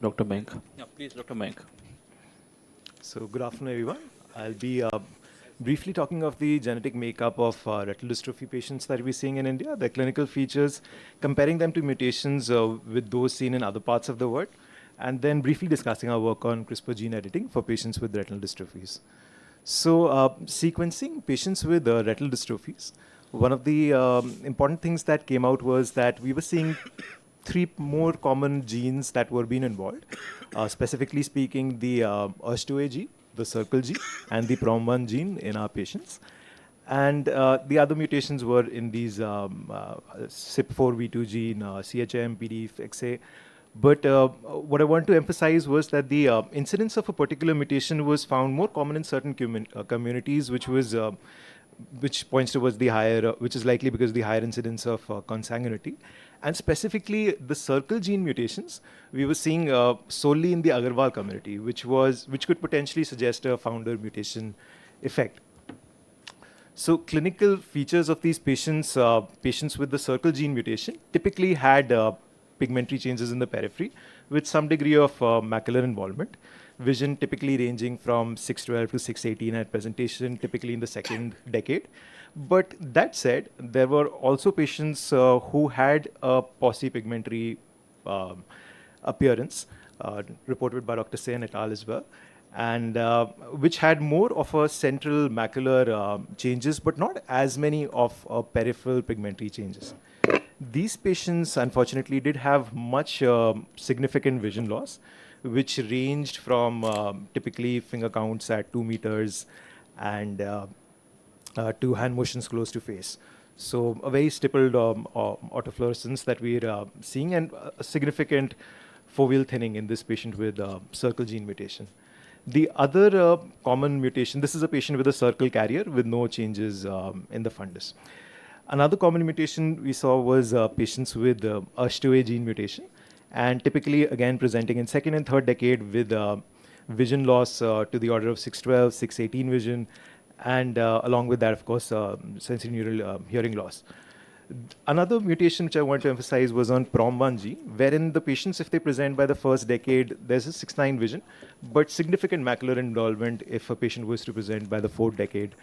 Dr. Mayank. Yeah, please, Dr. Mayank. So good afternoon, everyone. I'll be briefly talking of the genetic makeup of retinal dystrophy patients that we're seeing in India, their clinical features, comparing them to mutations with those seen in other parts of the world, and then briefly discussing our work on CRISPR gene editing for patients with retinal dystrophies. So sequencing patients with retinal dystrophies, one of the important things that came out was that we were seeing three more common genes that were being involved. Specifically speaking, the AIOS2A gene, the circle gene, and the PROM1 gene in our patients. And the other mutations were in these CYP4V2 gene, CHM, PDFXA. But what I want to emphasize was that the incidence of a particular mutation was found more common in certain communities, which points towards the higher, which is likely because of the higher incidence of consanguinity. And specifically, the circle gene mutations, we were seeing solely in the Agarwal community, which could potentially suggest a founder mutation effect. So clinical features of these patients, patients with the circle gene mutation, typically had pigmentary changes in the periphery with some degree of macular involvement. Vision typically ranging from 612 to 618 at presentation, typically in the second decade. But that said, there were also patients who had a paucipigmentary appearance, reported by Dr. Sen et al. As well, and which had more of a central macular changes, but not as many of peripheral pigmentary changes. These patients, unfortunately, did have much significant vision loss, which ranged from typically finger counts at 2 meters and to hand motions close to face. So a very stippled autofluorescence that we're seeing, and a significant foveal thinning in this patient with circle gene mutation. The other common mutation, this is a patient with a circle carrier with no changes in the fundus. Another common mutation we saw was patients with AIOS2A gene mutation, and typically, again, presenting in second and third decade with vision loss to the order of 612, 618 vision, and along with that, of course, sensorineural hearing loss. Another mutation which I want to emphasize was on PROM1 gene, wherein the patients, if they present by the first decade, there's a 6/9 vision, but significant macular involvement if a patient was to present by the fourth decade.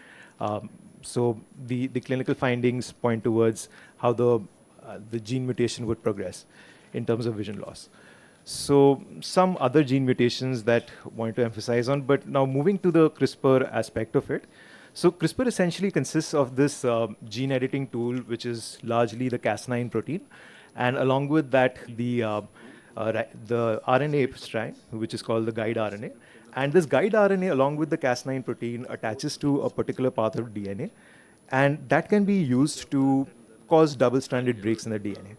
So the clinical findings point towards how the gene mutation would progress in terms of vision loss. So some other gene mutations that I want to emphasize on, but now moving to the CRISPR aspect of it. So CRISPR essentially consists of this gene editing tool, which is largely the Cas9 protein, and along with that, the RNA strand, which is called the guide RNA. And this guide RNA, along with the Cas9 protein, attaches to a particular path of DNA, and that can be used to cause double-stranded breaks in the DNA.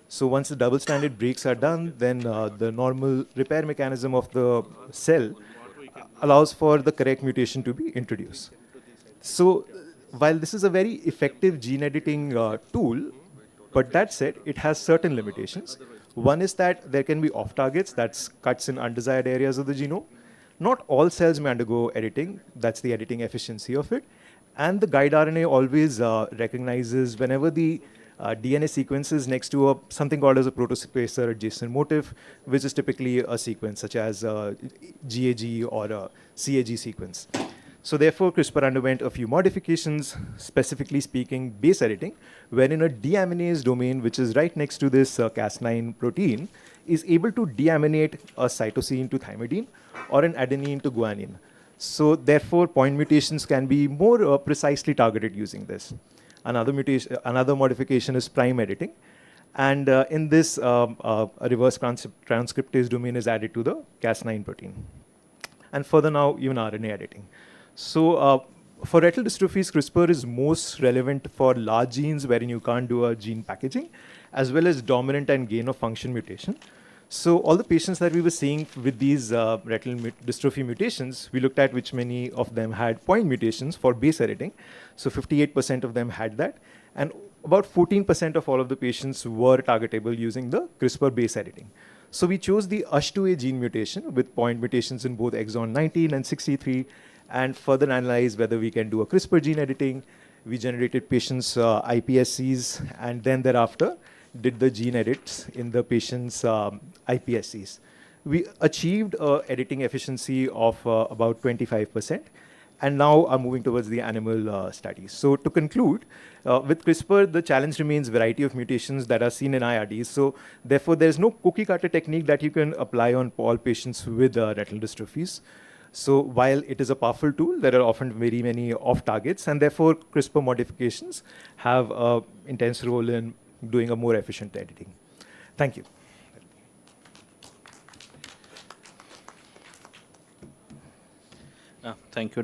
So once the double-stranded breaks are done, then the normal repair mechanism of the cell allows for the correct mutation to be introduced. So while this is a very effective gene editing tool, but that said, it has certain limitations. One is that there can be off-targets, that's cuts in undesired areas of the genome. Not all cells may undergo editing, that's the editing efficiency of it. And the guide RNA always recognizes whenever the DNA sequence is next to something called as a protospacer adjacent motif, which is typically a sequence such as GAG or a CAG sequence. So therefore, CRISPR underwent a few modifications, specifically speaking, base editing, wherein a deaminase domain, which is right next to this Cas9 protein, is able to deaminate a cytosine to thymidine or an adenine to guanine. So therefore, point mutations can be more precisely targeted using this. Another modification is prime editing. And in this, a reverse transcriptase domain is added to the Cas9 protein. And further now, even RNA editing. So for retinal dystrophies, CRISPR is most relevant for large genes wherein you can't do a gene packaging, as well as dominant and gain of function mutation. So all the patients that we were seeing with these retinal dystrophy mutations, we looked at which many of them had point mutations for base editing. So 58% of them had that. And about 14% of all of the patients were targetable using the CRISPR base editing. So we chose the AIOS2A gene mutation with point mutations in both exon 19 and 63, and further analyze whether we can do a CRISPR gene editing. We generated patients' iPSCs, and then thereafter did the gene edits in the patient's iPSCs. we achieved editing efficiency of about 25%, and now are moving towards the animal studies. So to conclude, with CRISPR, the challenge remains variety of mutations that are seen in IRDs. So therefore, there's no cookie cutter technique that you can apply on all patients with retinal dystrophies. So while it is a powerful tool, there are often very many off targets, and therefore CRISPR modifications have an intense role in doing a more efficient editing. Thank you. Thank you.